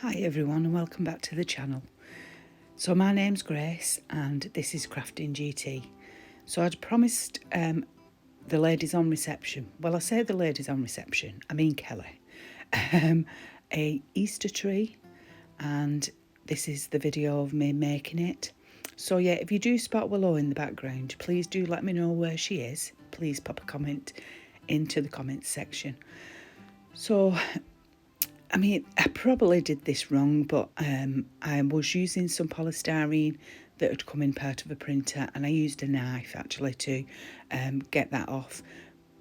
Hi everyone and welcome back to the channel. So my name's Grace and this is Crafting GT. So I'd promised the ladies on reception, well I say the ladies on reception, I mean Kelly, a Easter tree, and this is the video of me making it. So yeah, if you do spot Willow in the background, please do let me know where she is. Please pop a comment into the comments section. So I mean, I probably did this wrong, but I was using some polystyrene that had come in part of a printer, and I used a knife actually to get that off.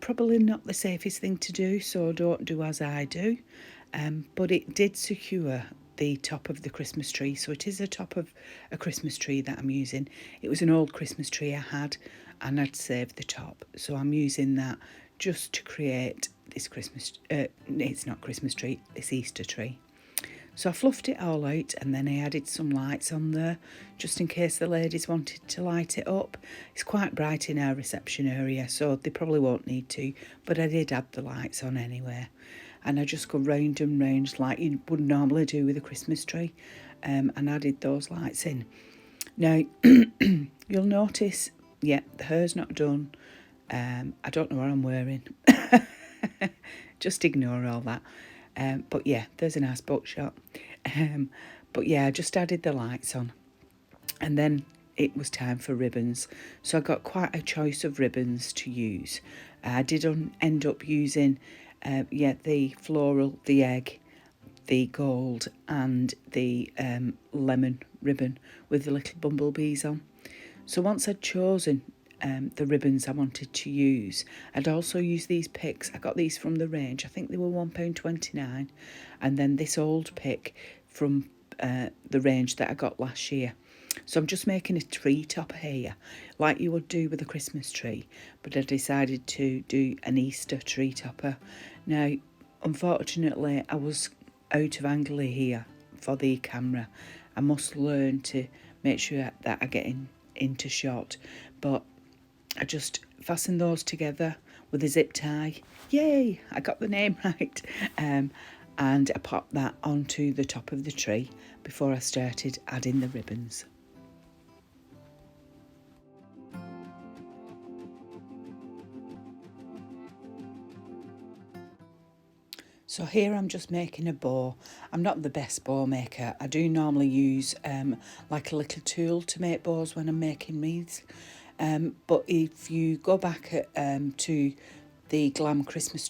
Probably not the safest thing to do, so don't do as I do. But it did secure the top of the Christmas tree, so it is the top of a Christmas tree that I'm using. It was an old Christmas tree I had, and I'd saved the top, so I'm using that just to create this it's not Christmas tree, this Easter tree. So I fluffed it all out and then I added some lights on there just in case the ladies wanted to light it up. It's quite bright in our reception area, so they probably won't need to, but I did add the lights on anyway. And I just go round and round like you would normally do with a Christmas tree, and added those lights in. Now, you'll notice, yeah, the hair's not done. I don't know what I'm wearing. Just ignore all that. But yeah, there's a nice buckshot. But yeah, I just added the lights on. And then it was time for ribbons. So I got quite a choice of ribbons to use. I did end up using, the floral, the egg, the gold and the lemon ribbon with the little bumblebees on. So once I'd chosen the ribbons I wanted to use, I'd also use these picks. I got these from the range. I think they were £1.29, and then this old pick from the range that I got last year. So I'm just making a tree top here like you would do with a Christmas tree, but I decided to do an Easter tree topper. Now unfortunately I was out of angle here for the camera. I must learn to make sure that I get into shot, but I just fastened those together with a zip tie. Yay, I got the name right. And I popped that onto the top of the tree before I started adding the ribbons. So here I'm just making a bow. I'm not the best bow maker. I do normally use like a little tool to make bows when I'm making wreaths. But if you go back to the Glam Christmas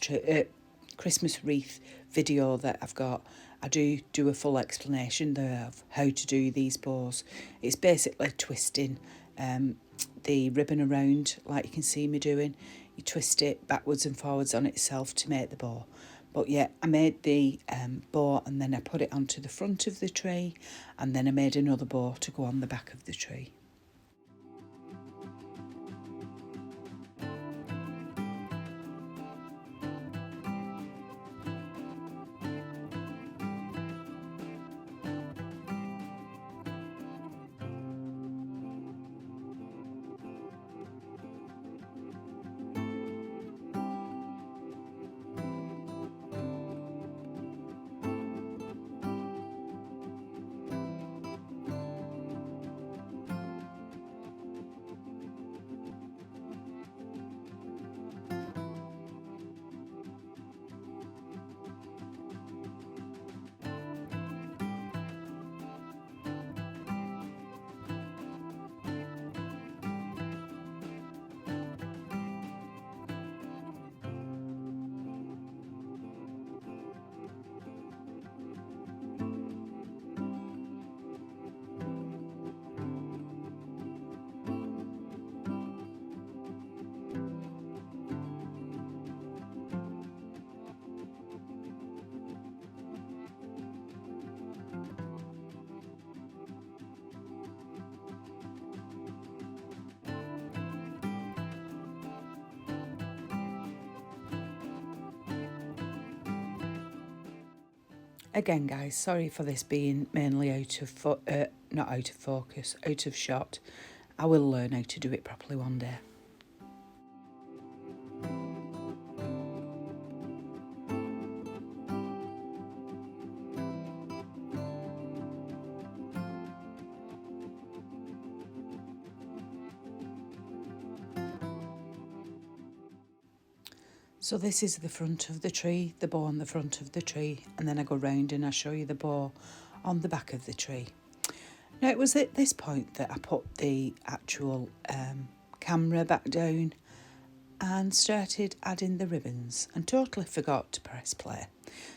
wreath video that I've got, I do a full explanation there of how to do these bows. It's basically twisting the ribbon around like you can see me doing. You twist it backwards and forwards on itself to make the bow. But yeah, I made the bow and then I put it onto the front of the tree, and then I made another bow to go on the back of the tree. Again, guys, sorry for this being mainly not out of focus, out of shot. I will learn how to do it properly one day. So this is the front of the tree, the bow on the front of the tree, and then I go round and I show you the bow on the back of the tree. Now it was at this point that I put the actual camera back down and started adding the ribbons and totally forgot to press play.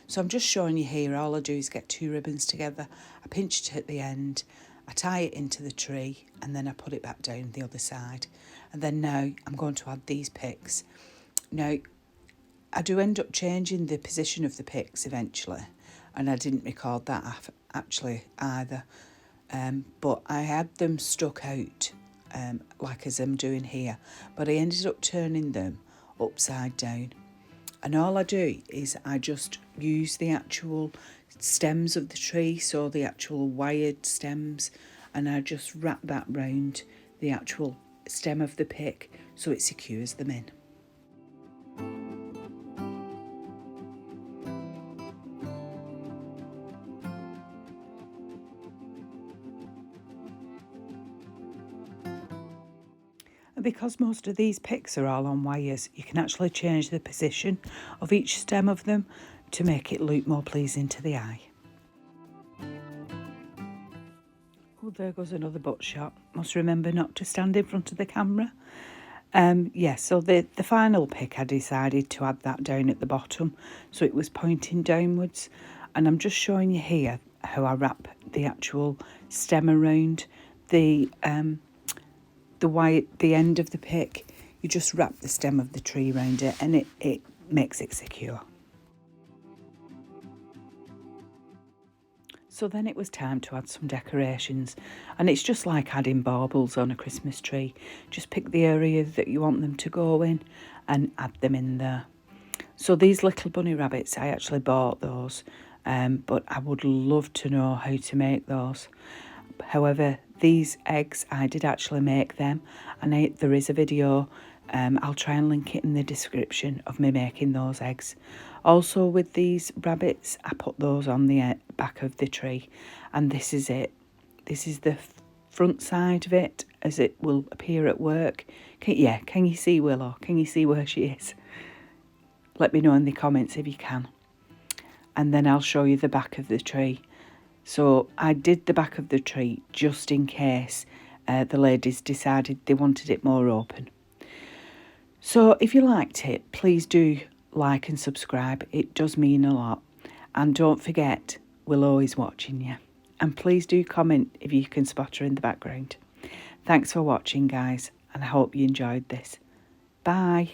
So I'm just showing you here, all I do is get 2 ribbons together, I pinch it at the end, I tie it into the tree and then I put it back down the other side. And then now I'm going to add these picks. Now I do end up changing the position of the picks eventually, and I didn't record that actually either, but I had them stuck out like as I'm doing here, but I ended up turning them upside down, and all I do is I just use the actual stems of the tree, so the actual wired stems, and I just wrap that round the actual stem of the pick so it secures them in. Because most of these picks are all on wires, you can actually change the position of each stem of them to make it look more pleasing to the eye. Oh, there goes another butt shot. Must remember not to stand in front of the camera. So the final pick, I decided to add that down at the bottom so it was pointing downwards, and I'm just showing you here how I wrap the actual stem around the end of the pick. You just wrap the stem of the tree around it and it makes it secure. So then it was time to add some decorations, and it's just like adding baubles on a Christmas tree. Just pick the area that you want them to go in and add them in there. So these little bunny rabbits, I actually bought those, but I would love to know how to make those. However, these eggs, I did actually make them, and there is a video, I'll try and link it in the description, of me making those eggs. Also with these rabbits, I put those on the back of the tree, and this is it. This is the front side of it as it will appear at work. Can you see Willow? Can you see where she is? Let me know in the comments if you can. And then I'll show you the back of the tree. So I did the back of the tree just in case the ladies decided they wanted it more open. So if you liked it, please do like and subscribe. It does mean a lot. And don't forget, Willow is watching you. And please do comment if you can spot her in the background. Thanks for watching, guys, and I hope you enjoyed this. Bye.